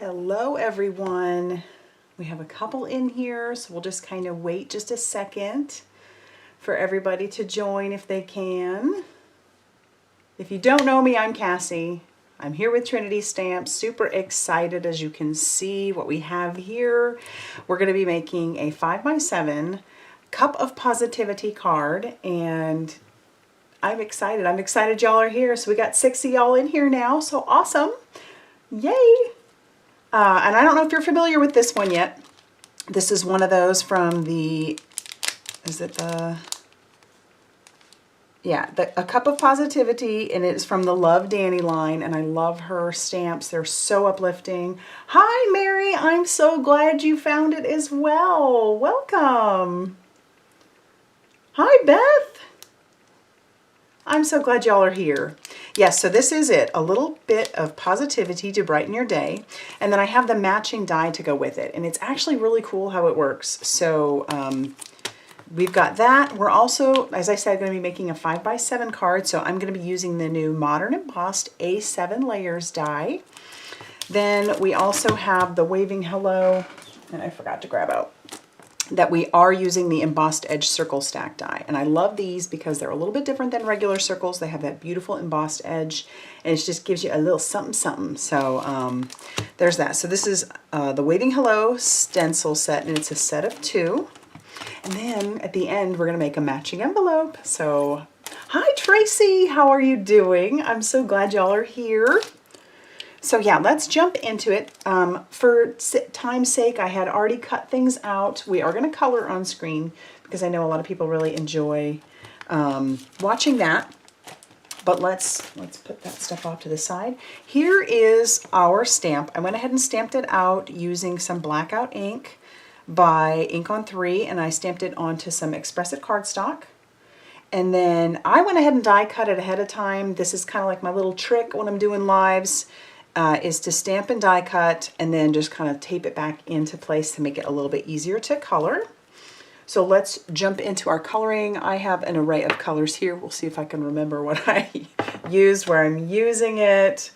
Hello everyone. We have a couple in here, so we'll just kind of wait just a second for everybody to join if they can. If you don't know me, I'm Cassie. I'm here with Trinity Stamps. Super excited, as you can see what we have here. We're going to be making a 5x7 Cup of Positivity card, and I'm excited. I'm excited y'all are here. So we got 6 of y'all in here now, so awesome. Yay! And I don't know if you're familiar with this one yet. This is one of those from the, is it the, yeah, A Cup of Positivity, and it's from the Love Danny line, and I love her stamps. They're so uplifting. Hi, Mary. I'm so glad you found it as well. Welcome. Hi, Beth. I'm so glad y'all are here. Yes, so this is it. A little bit of positivity to brighten your day. And then I have the matching die to go with it. And it's actually really cool how it works. So we've got that. We're also, as I said, going to be making a 5x7 card. So I'm going to be using the new Modern Embossed A7 Layers die. Then we also have the Waving Hello, and I forgot to grab out, that we are using the Embossed Edge Circle Stack die. And I love these because they're a little bit different than regular circles. They have that beautiful embossed edge, and it just gives you a little something something. So there's that. So this is the Waving Hello stencil set, and it's a set of 2. And then at the end, we're gonna make a matching envelope. So hi Tracy, how are you doing? I'm so glad y'all are here. So yeah, let's jump into it. For time's sake, I had already cut things out. We are going to color on screen because I know a lot of people really enjoy watching that. But let's put that stuff off to the side. Here is our stamp. I went ahead and stamped it out using some blackout ink by Ink on 3, and I stamped it onto some Express It cardstock. And then I went ahead and die cut it ahead of time. This is kind of like my little trick when I'm doing lives. Is to stamp and die cut and then just kind of tape it back into place to make it a little bit easier to color. So let's jump into our coloring. I have an array of colors here. We'll see if I can remember what I used, where I'm using it.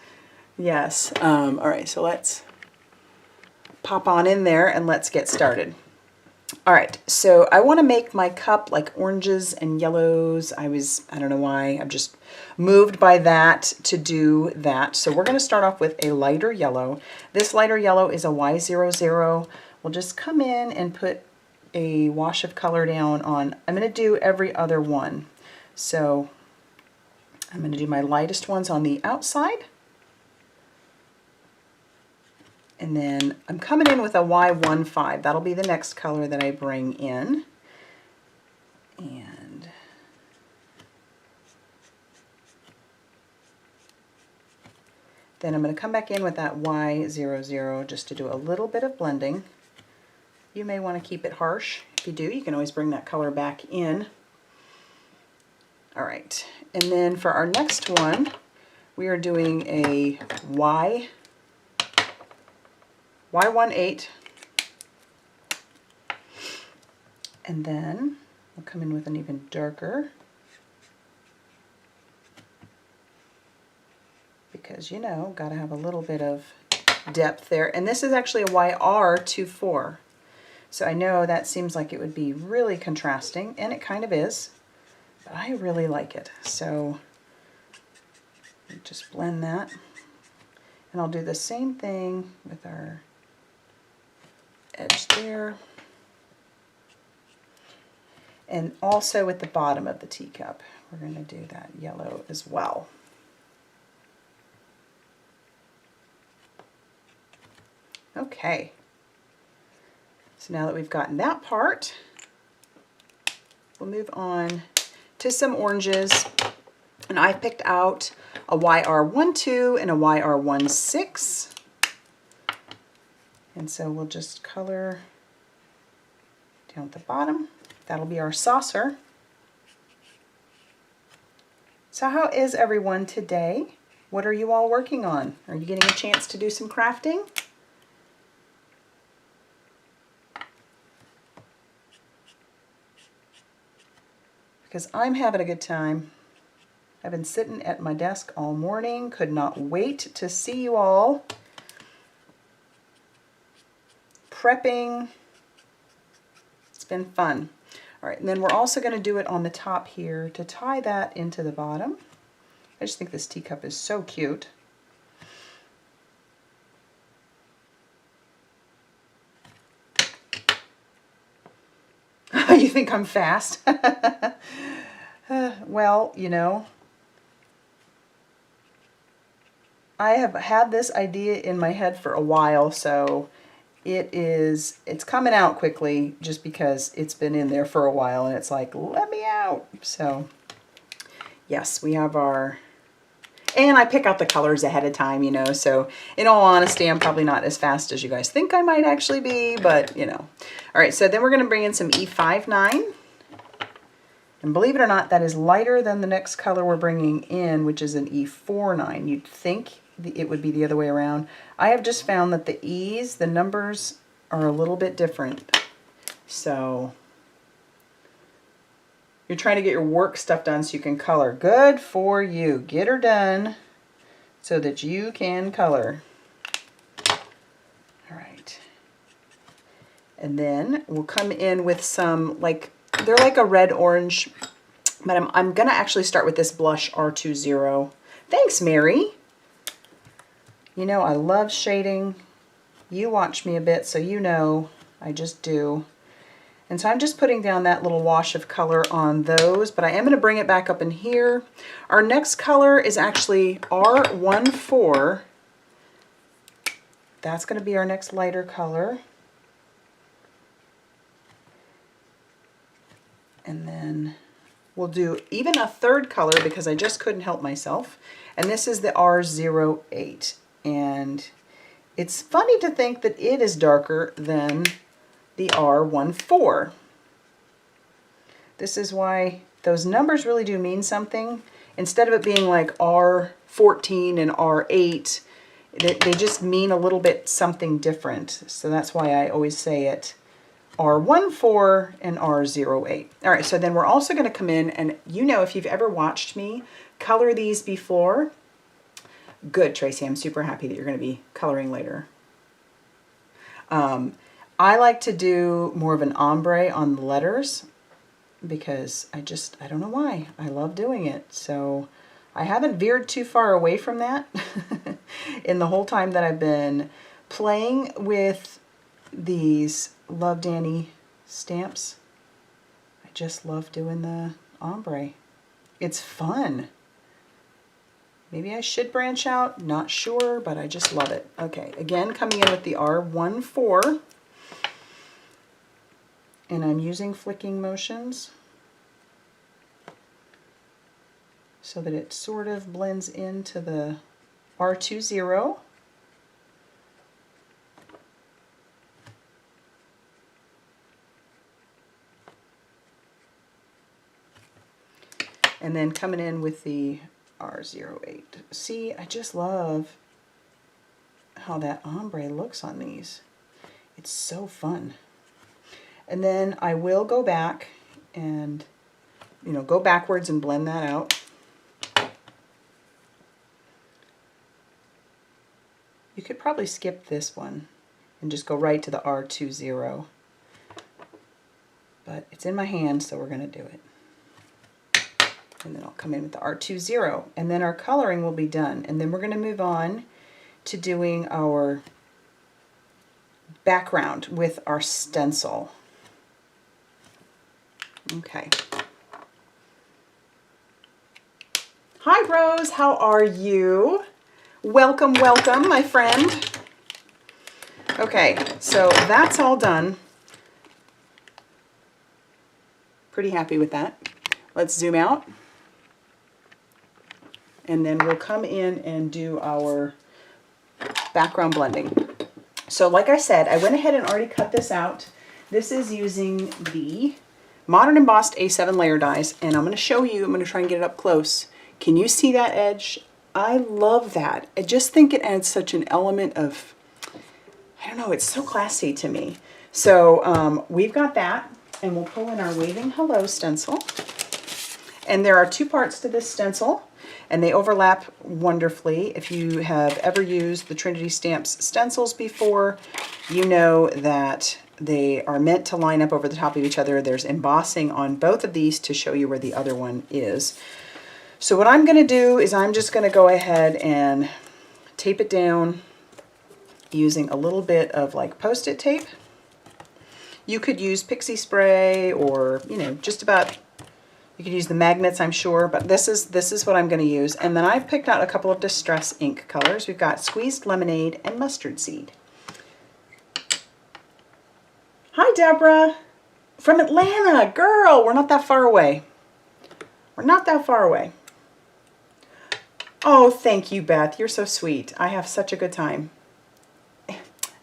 Yes. All right, so let's pop on in there and let's get started. All right, so I want to make my cup like oranges and yellows. I don't know why, I'm just moved by that to do that. So we're going to start off with a lighter yellow. This lighter yellow is a Y00. We'll just come in and put a wash of color down on, I'm going to do every other one. So I'm going to do my lightest ones on the outside. And then I'm coming in with a Y15. That'll be the next color that I bring in. And then I'm going to come back in with that Y00 just to do a little bit of blending. You may want to keep it harsh. If you do, you can always bring that color back in. All right. And then for our next one, we are doing a Y18, and then we'll come in with an even darker, because you know, got to have a little bit of depth there. And this is actually a YR24, so I know that seems like it would be really contrasting, and it kind of is, but I really like it. So just blend that, and I'll do the same thing with our edge there, and also with the bottom of the teacup we're going to do that yellow as well. Okay, so now that we've gotten that part, we'll move on to some oranges, and I picked out a YR12 and a YR16. And so we'll just color down at the bottom. That'll be our saucer. So how is everyone today? What are you all working on? Are you getting a chance to do some crafting? Because I'm having a good time. I've been sitting at my desk all morning, could not wait to see you all. prepping. It's been fun. All right, and then we're also going to do it on the top here to tie that into the bottom. I just think this teacup is so cute. You think I'm fast? Well, you know, I have had this idea in my head for a while, so it's coming out quickly just because it's been in there for a while and it's like, let me out. So yes, we have our, and I pick out the colors ahead of time, you know, so in all honesty, I'm probably not as fast as you guys think I might actually be, but you know. All right, so then we're going to bring in some E59. And believe it or not, that is lighter than the next color we're bringing in, which is an E49. You'd think it would be the other way around. I have just found that the E's, the numbers are a little bit different. So you're trying to get your work stuff done so you can color. Good for you. Get her done so that you can color. All right. And then we'll come in with some, like, they're like a red-orange, but I'm going to actually start with this blush R20. Thanks, Mary. You know, I love shading. You watch me a bit, so you know I just do. And so I'm just putting down that little wash of color on those, but I am going to bring it back up in here. Our next color is actually R14. That's going to be our next lighter color. And then we'll do even a third color because I just couldn't help myself. And this is the R08. And it's funny to think that it is darker than the R14. This is why those numbers really do mean something. Instead of it being like R14 and R8, they just mean a little bit something different. So that's why I always say it R14 and R08. All right, so then we're also going to come in, and you know, if you've ever watched me color these before, good, Tracy, I'm super happy that you're going to be coloring later. I like to do more of an ombre on the letters because I don't know why. I love doing it. So I haven't veered too far away from that in the whole time that I've been playing with these Love Danny stamps. I just love doing the ombre. It's fun. Maybe I should branch out, not sure, but I just love it. Okay, again, coming in with the R14. And I'm using flicking motions so that it sort of blends into the R20. And then coming in with the R08. See, I just love how that ombre looks on these. It's so fun. And then I will go back and, you know, go backwards and blend that out. You could probably skip this one and just go right to the R20. But it's in my hand, so we're going to do it. And then I'll come in with the R20, and then our coloring will be done. And then we're going to move on to doing our background with our stencil. Okay. Hi, Rose. How are you? Welcome, welcome, my friend. Okay, so that's all done. Pretty happy with that. Let's zoom out. And then we'll come in and do our background blending. So like I said, I went ahead and already cut this out. This is using the Modern Embossed A7 layer dies, and I'm going to show you, I'm going to try and get it up close. Can you see that edge? I love that. I just think it adds such an element of, I don't know, it's so classy to me. So we've got that, and we'll pull in our Waving Hello stencil. And there are two parts to this stencil, and they overlap wonderfully. If you have ever used the Trinity Stamps stencils before, you know that they are meant to line up over the top of each other. There's embossing on both of these to show you where the other one is. So what I'm going to do is I'm just going to go ahead and tape it down using a little bit of like Post-it tape. You could use pixie spray or, you know, just about, you could use the magnets, I'm sure, but this is what I'm going to use. And then I've picked out a couple of Distress ink colors. We've got Squeezed Lemonade and Mustard Seed. Hi, Deborah. From Atlanta. Girl, we're not that far away. We're not that far away. Oh, thank you, Beth. You're so sweet. I have such a good time.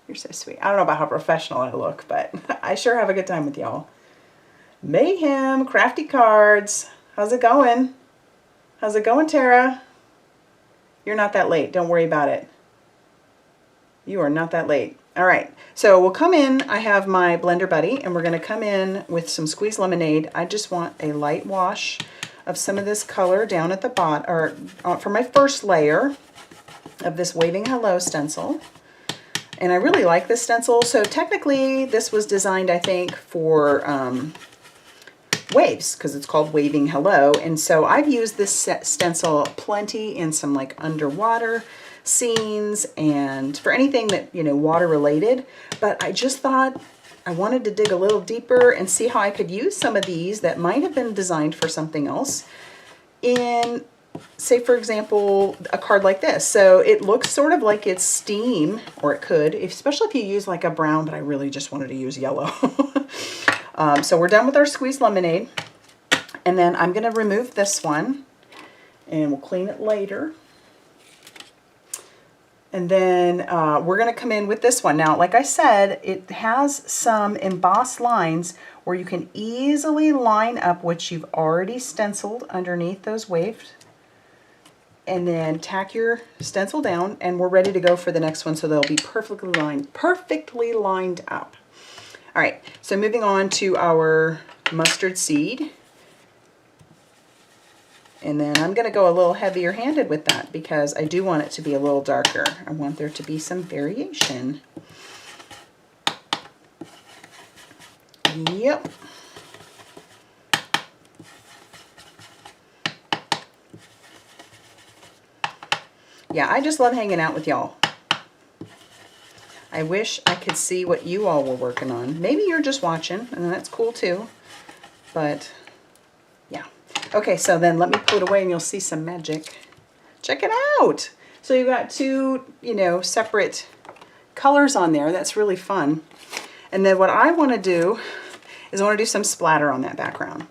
You're so sweet. I don't know about how professional I look, but I sure have a good time with y'all. Mayhem, Crafty Cards. How's it going? How's it going, Tara? You're not that late. Don't worry about it. You are not that late. All right, so we'll come in. I have my Blender Buddy, and we're going to come in with some Squeezed Lemonade. I just want a light wash of some of this color down at the bottom, or for my first layer of this Waving Hello stencil. And I really like this stencil. So technically this was designed, I think, for waves, because it's called Waving Hello. And so I've used this stencil plenty in some like underwater scenes and for anything that, you know, water related. But I just thought I wanted to dig a little deeper and see how I could use some of these that might have been designed for something else in, say, for example, a card like this. So it looks sort of like it's steam, or it could, especially if you use like a brown, but I really just wanted to use yellow. So we're done with our Squeezed Lemonade. And then I'm going to remove this one and we'll clean it later. And then we're going to come in with this one. Now, like I said, it has some embossed lines where you can easily line up what you've already stenciled underneath those waves. And then tack your stencil down, and we're ready to go for the next one, so they'll be perfectly lined up. All right, so moving on to our Mustard Seed. And then I'm going to go a little heavier handed with that because I do want it to be a little darker. I want there to be some variation. Yep. Yeah, I just love hanging out with y'all. I wish I could see what you all were working on. Maybe you're just watching, and that's cool too. But yeah. Okay, so then let me pull it away and you'll see some magic. Check it out. So you've got two, you know, separate colors on there. That's really fun. And then what I want to do is I want to do some splatter on that background.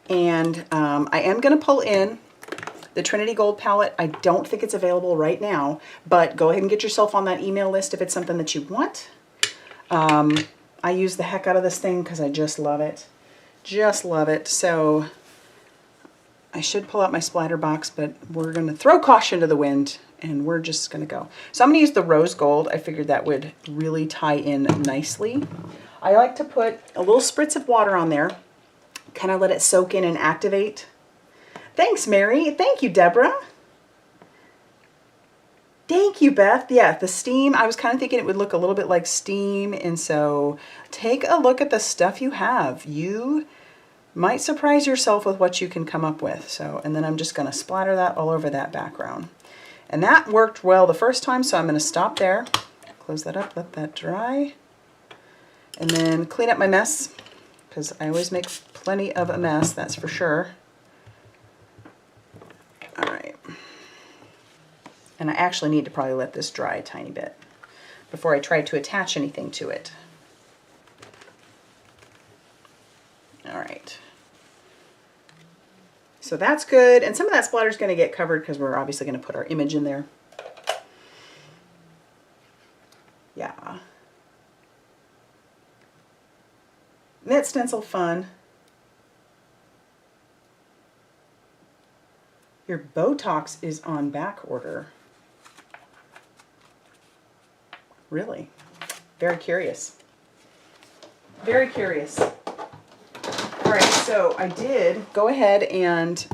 And I am going to pull in the Trinity Gold palette. I don't think it's available right now, but go ahead and get yourself on that email list if it's something that you want. I use the heck out of this thing because I just love it. Just love it. So I should pull out my splatter box, but we're going to throw caution to the wind and we're just going to go. So I'm going to use the rose gold. I figured that would really tie in nicely. I like to put a little spritz of water on there, kind of let it soak in and activate. Thanks, Mary. Thank you, Deborah. Thank you, Beth. Yeah, the steam, I was kind of thinking it would look a little bit like steam, and so take a look at the stuff you have. You might surprise yourself with what you can come up with. So, and then I'm just going to splatter that all over that background. And that worked well the first time, so I'm going to stop there, close that up, let that dry, and then clean up my mess, because I always make plenty of a mess, that's for sure. All right. And I actually need to probably let this dry a tiny bit before I try to attach anything to it. All right. So that's good. And some of that splatter is going to get covered because we're obviously going to put our image in there. Yeah. Isn't that stencil fun? Your Botox is on back order. Really? Very curious. Very curious. All right, so I did go ahead and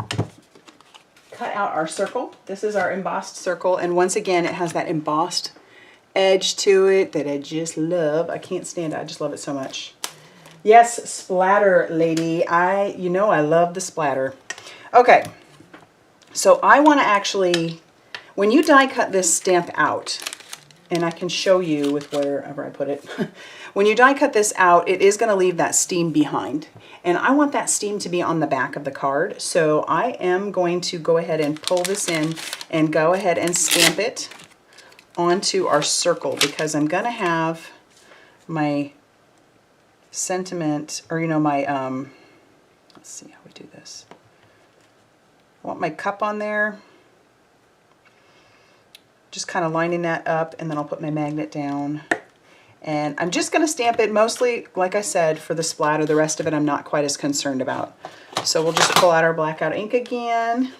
cut out our circle. This is our embossed circle, and once again, it has that embossed edge to it that I just love. I can't stand it. I just love it so much. Yes, splatter lady. You know I love the splatter. Okay, so I want to actually, when you die cut this stamp out, and I can show you with wherever I put it, when you die cut this out, it is going to leave that steam behind. And I want that steam to be on the back of the card. So I am going to go ahead and pull this in and go ahead and stamp it onto our circle, because I'm going to have my sentiment, or my, let's see how we do this. I want my cup on there. Just kind of lining that up, and then I'll put my magnet down. And I'm just going to stamp it mostly, like I said, for the splatter. The rest of it I'm not quite as concerned about. So we'll just pull out our blackout ink again.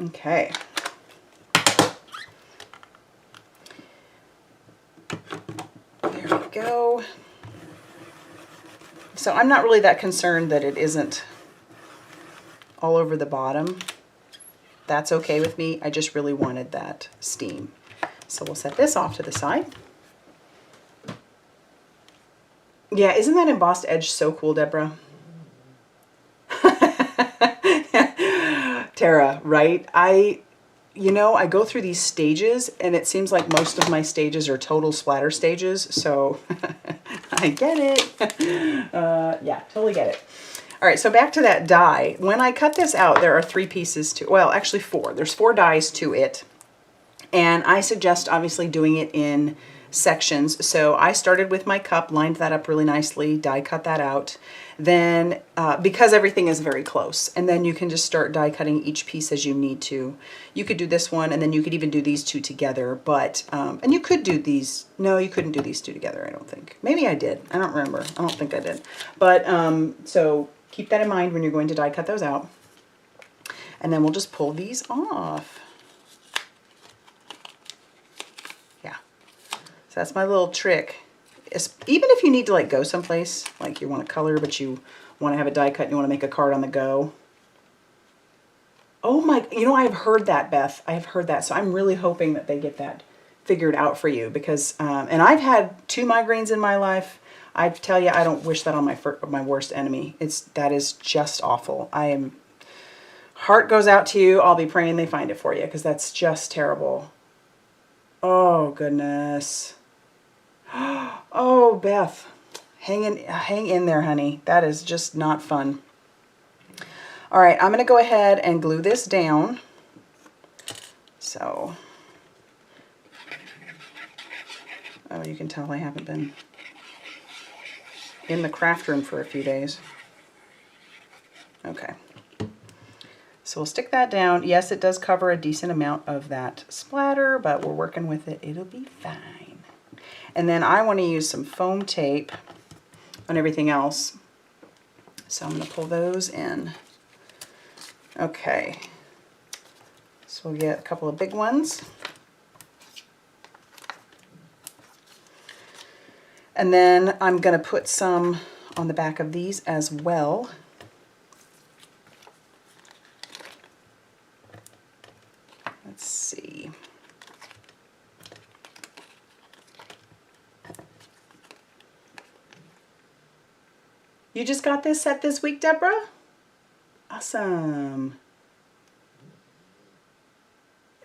Okay. There we go. So I'm not really that concerned that it isn't all over the bottom. That's okay with me. I just really wanted that steam. So we'll set this off to the side. Yeah, isn't that embossed edge so cool, Deborah? Tara, right? I go through these stages, and it seems like most of my stages are total splatter stages, so I get it. Yeah, totally get it. All right, so back to that die. When I cut this out, there are 3 pieces to, well, actually 4. There's 4 dies to it. And I suggest obviously doing it in sections. So I started with my cup, lined that up really nicely, die cut that out. Then, because everything is very close, and then you can just start die cutting each piece as you need to. You could do this one, and then you could even do these 2 together, but, and you could do these, no, you couldn't do these 2 together, I don't think. Maybe I did, I don't remember, I don't think I did. But, so keep that in mind when you're going to die cut those out. And then we'll just pull these off. Yeah, so that's my little trick. Even if you need to like go someplace, like you want to color, but you want to have a die cut and you want to make a card on the go. Oh my, I've heard that, Beth. I have heard that. So I'm really hoping that they get that figured out for you, because, and I've had 2 migraines in my life. I tell you, I don't wish that on my worst enemy. That is just awful. Heart goes out to you. I'll be praying they find it for you, because that's just terrible. Oh goodness. Oh, Beth, hang in there, honey. That is just not fun. All right, I'm going to go ahead and glue this down. So, oh, you can tell I haven't been in the craft room for a few days. Okay. So we'll stick that down. Yes, it does cover a decent amount of that splatter, but we're working with it. It'll be fine. And then I want to use some foam tape on everything else. So I'm going to pull those in. Okay. So we'll get a couple of big ones. And then I'm going to put some on the back of these as well. Let's see. You just got this set this week, Deborah? Awesome.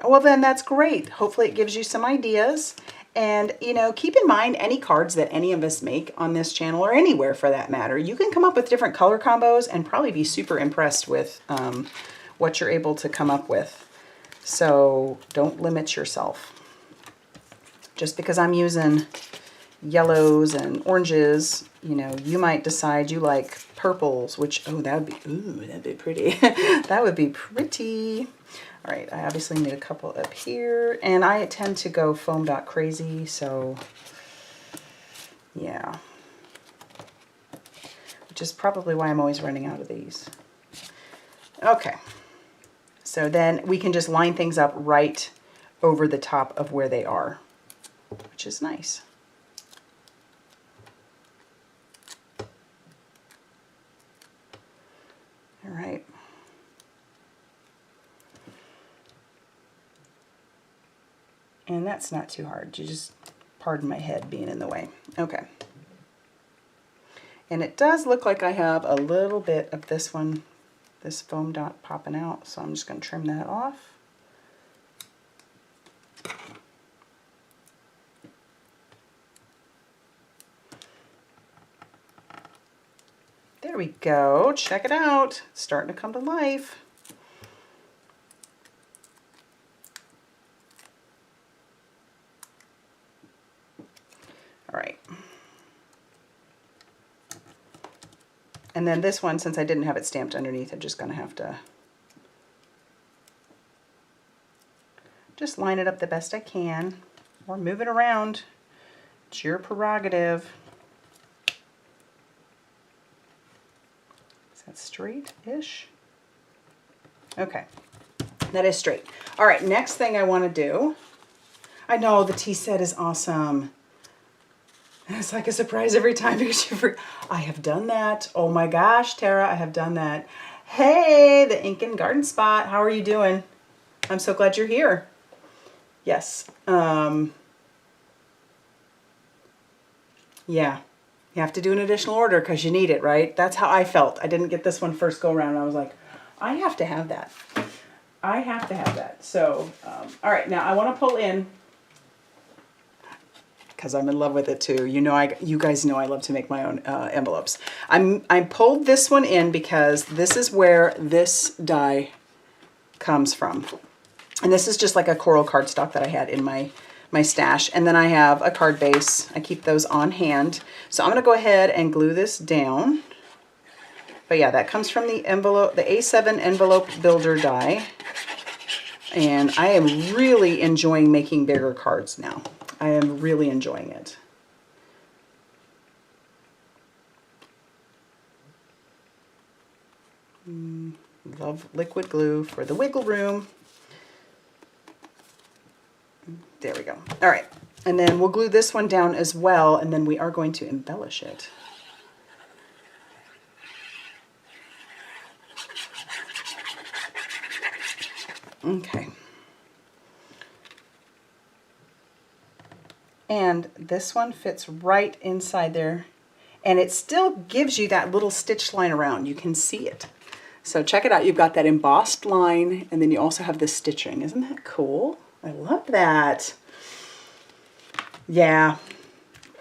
Well, then that's great. Hopefully it gives you some ideas. And, keep in mind any cards that any of us make on this channel, or anywhere for that matter, you can come up with different color combos and probably be super impressed with what you're able to come up with. So don't limit yourself. Just because I'm using yellows and oranges, you might decide you like purples, which, that'd be pretty. That would be pretty. All right, I obviously need a couple up here, and I tend to go foam dot crazy, so yeah. Which is probably why I'm always running out of these. Okay, so then we can just line things up right over the top of where they are, which is nice. All right. And that's not too hard. You just pardon my head being in the way. Okay. And it does look like I have a little bit of this one, this foam dot popping out, so I'm just going to trim that off. There we go. Check it out. It's starting to come to life. All right. And then this one, since I didn't have it stamped underneath, I'm just going to have to just line it up the best I can, or move it around. It's your prerogative. Is that straight-ish? Okay, that is straight. All right, next thing I want to do, I know the tea set is awesome. It's like a surprise every time because I have done that. Oh my gosh, Tara, I have done that. Hey, the Ink and Garden Spot. How are you doing? I'm so glad you're here. Yes. Yeah. You have to do an additional order because you need it, right? That's how I felt. I didn't get this one first go around. I was like, I have to have that. I have to have that. So, all right, now I want to pull in, because I'm in love with it too. You know, you guys know I love to make my own envelopes. I pulled this one in because this is where this die comes from. And this is just like a coral cardstock that I had in my stash. And then I have a card base. I keep those on hand. So I'm gonna go ahead and glue this down. But yeah, that comes from the envelope, the A7 envelope builder die. And I am really enjoying making bigger cards now. I am really enjoying it. Love liquid glue for the wiggle room. There we go. All right. And then we'll glue this one down as well, and then we are going to embellish it. Okay. And this one fits right inside there, and it still gives you that little stitch line around. You can see it. So check it out. You've got that embossed line, and then you also have this stitching. Isn't that cool? I love that. Yeah.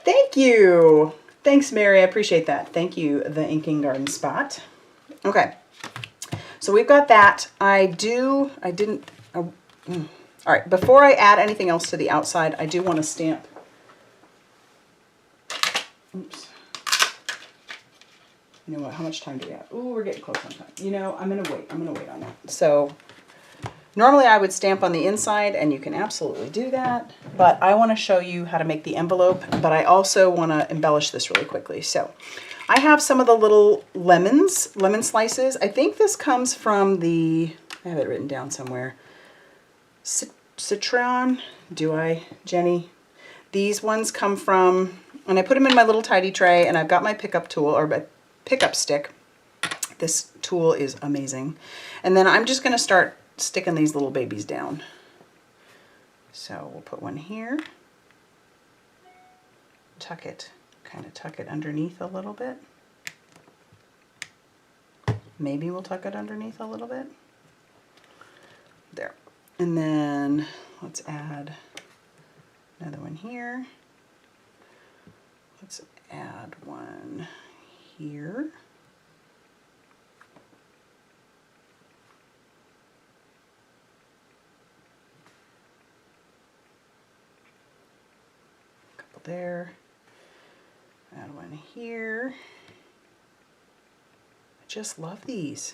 Thank you. Thanks, Mary. I appreciate that. Thank you, the Inking Garden Spot. Okay. So we've got that. All right. Before I add anything else to the outside, I do want to stamp. Oops. You know what? How much time do we have? Ooh, we're getting close on time. You know, I'm going to wait. I'm going to wait on that. So normally I would stamp on the inside, and you can absolutely do that. But I want to show you how to make the envelope, but I also want to embellish this really quickly. So I have some of the little lemon slices. I think this comes from I have it written down somewhere. Citron, Jenny? These ones come from, and I put them in my little tidy tray, and I've got my pickup tool, or my pickup stick. This tool is amazing. And then I'm just going to start sticking these little babies down. So we'll put one here. Kind of tuck it underneath a little bit. Maybe we'll tuck it underneath a little bit. There. And then let's add another one here. Let's add one here. A couple there. Add one here. I just love these.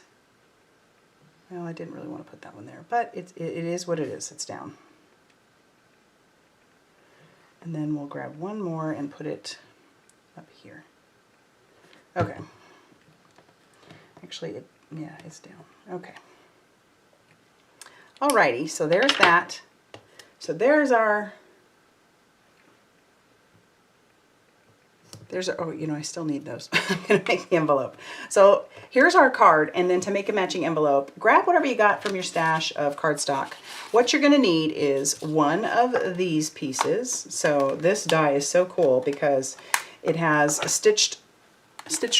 Well, I didn't really want to put that one there, but it is what it is. It's down. And then we'll grab one more and put it up here. Okay. Actually, yeah, it's down. Okay. Alrighty, so there's that. So there's oh, you know, I still need those. I'm gonna make the envelope. So here's our card, and then to make a matching envelope, grab whatever you got from your stash of cardstock. What you're gonna need is one of these pieces. So this die is so cool because it has a stitched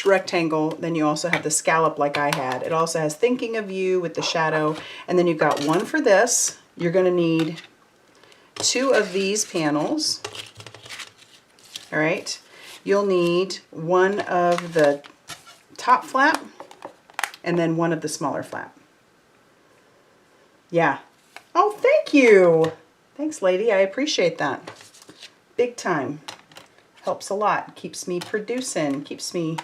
rectangle, then you also have the scallop like I had. It also has thinking of you with the shadow, and then you've got one for this. You're gonna need 2 of these panels. All right, you'll need one of the top flap and then one of the smaller flap. Yeah. Oh, thank you. Thanks, lady. I appreciate that. Big time. Helps a lot. Keeps me producing. Keeps me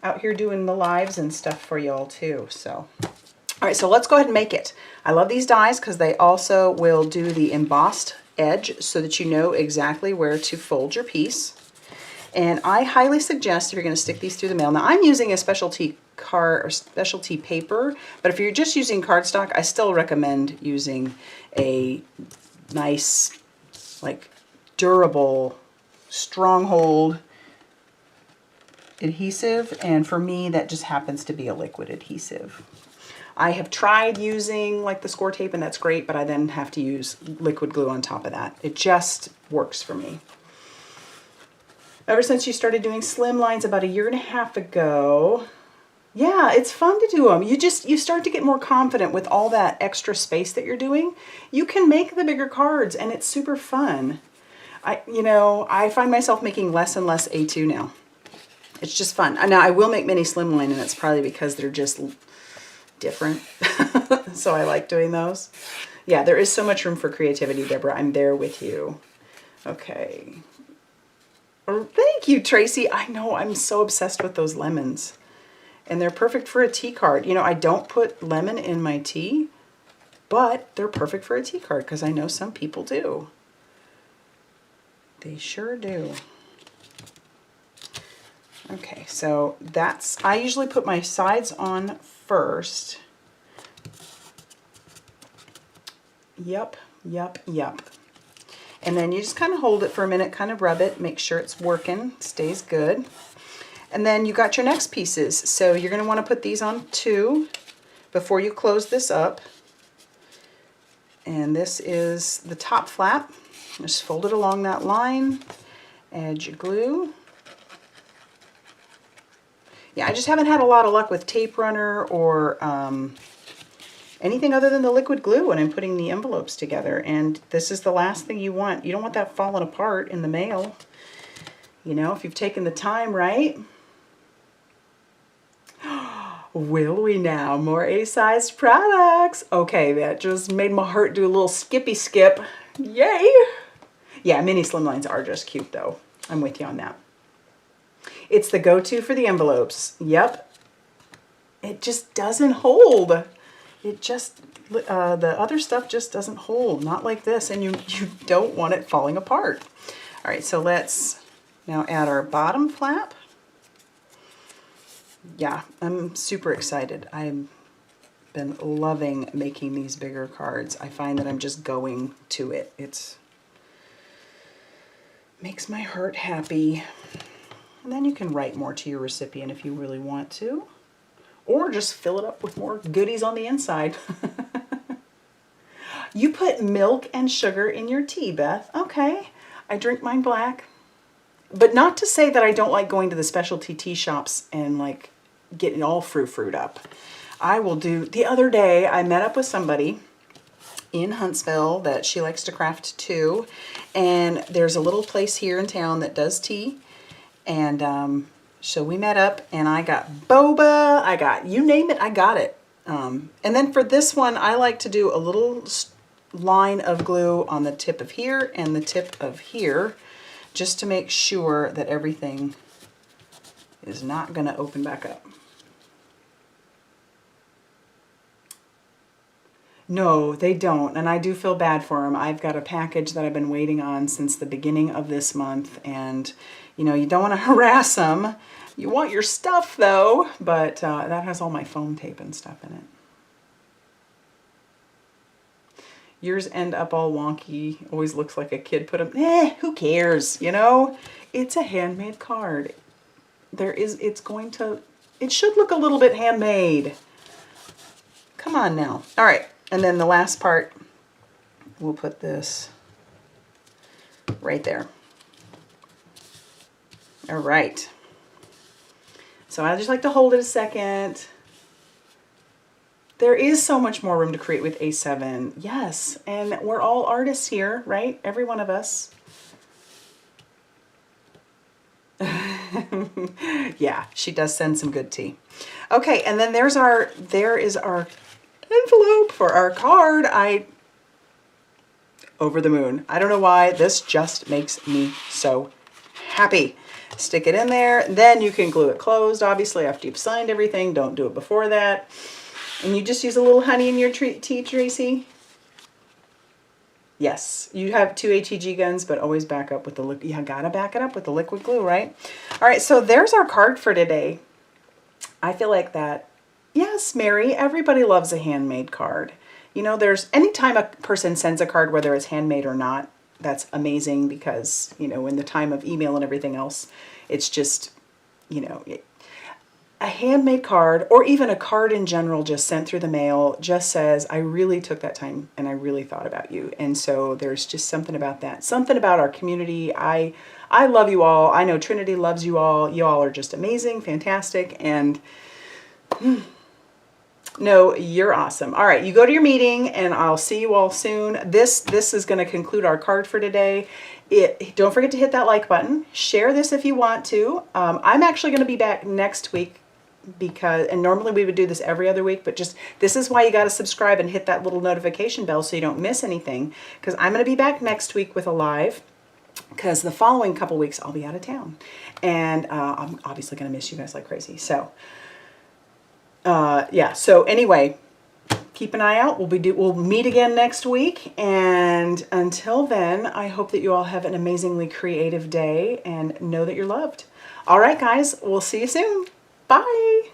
out here doing the lives and stuff for y'all too. So, all right, so let's go ahead and make it. I love these dies because they also will do the embossed edge so that you know exactly where to fold your piece. And I highly suggest if you're going to stick these through the mail. Now I'm using a specialty paper, but if you're just using cardstock, I still recommend using a nice, like, durable, stronghold adhesive. And for me, that just happens to be a liquid adhesive. I have tried using like the score tape, and that's great, but I then have to use liquid glue on top of that. It just works for me. Ever since you started doing slim lines about 1.5 years ago, yeah, it's fun to do them. You start to get more confident with all that extra space that you're doing. You can make the bigger cards, and it's super fun. I find myself making less and less A2 now. It's just fun. Now I will make mini slimline, and it's probably because they're just different. So I like doing those. Yeah, there is so much room for creativity, Deborah. I'm there with you. Okay. Thank you, Tracy. I know, I'm so obsessed with those lemons. And they're perfect for a tea card. You know, I don't put lemon in my tea, but they're perfect for a tea card because I know some people do. They sure do. Okay, so I usually put my sides on first. Yep. And then you just kind of hold it for a minute, kind of rub it, make sure it's working, stays good. And then you got your next pieces. So you're going to want to put these on 2 before you close this up. And this is the top flap. Just fold it along that line, add your glue. Yeah, I just haven't had a lot of luck with tape runner or anything other than the liquid glue when I'm putting the envelopes together. And this is the last thing you want. You don't want that falling apart in the mail. You know, if you've taken the time, right? Will we now? More A-sized products. Okay, that just made my heart do a little skippy skip. Yay! Yeah, mini slimlines are just cute though. I'm with you on that. It's the go-to for the envelopes. Yep. It just doesn't hold. It just, the other stuff just doesn't hold. Not like this, and you don't want it falling apart. All right, so let's now add our bottom flap. Yeah, I'm super excited. I've been loving making these bigger cards. I find that I'm just going to it. It makes my heart happy. And then you can write more to your recipient if you really want to. Or just fill it up with more goodies on the inside. You put milk and sugar in your tea, Beth. Okay, I drink mine black. But not to say that I don't like going to the specialty tea shops and like getting all fruit up. I will do, the other day I met up with somebody in Huntsville that she likes to craft too. And there's a little place here in town that does tea. And so we met up and I got boba, I got, you name it, I got it. And then for this one, I like to do a little line of glue on the tip of here and the tip of here, just to make sure that everything is not going to open back up. No, they don't, and I do feel bad for them. I've got a package that I've been waiting on since the beginning of this month, and you know, you don't want to harass them. You want your stuff though, but that has all my foam tape and stuff in it. Yours end up all wonky, always looks like a kid put them, who cares, you know? It's a handmade card. It should look a little bit handmade. Come on now. All right, and then the last part, we'll put this right there. All right. So I just like to hold it a second. There is so much more room to create with A7. Yes, and we're all artists here, right? Every one of us. Yeah, she does send some good tea. Okay, and then there is our envelope for our card. Over the moon. I don't know why, this just makes me so happy. Stick it in there, then you can glue it closed, obviously, after you've signed everything. Don't do it before that. And you just use a little honey in your tea, Tracy? Yes, you have 2 HEG guns, but always back up with the liquid. You gotta back it up with the liquid glue, right? All right, so there's our card for today. I feel like that, yes, Mary, everybody loves a handmade card. You know, anytime a person sends a card, whether it's handmade or not, that's amazing because, you know, in the time of email and everything else, it's just, you know, a handmade card or even a card in general just sent through the mail just says, I really took that time and I really thought about you. And so there's just something about that, something about our community. I love you all. I know Trinity loves you all. You all are just amazing, fantastic, and no, you're awesome. All right, you go to your meeting and I'll see you all soon. This is going to conclude our card for today. Don't forget to hit that like button. Share this if you want to. I'm actually going to be back next week and normally we would do this every other week, but this is why you got to subscribe and hit that little notification bell so you don't miss anything, because I'm going to be back next week with a live, because the following couple weeks I'll be out of town, and I'm obviously going to miss you guys like crazy. So yeah, so anyway, keep an eye out. We'll meet again next week, and until then, I hope that you all have an amazingly creative day and know that you're loved. All right, guys, we'll see you soon. Bye.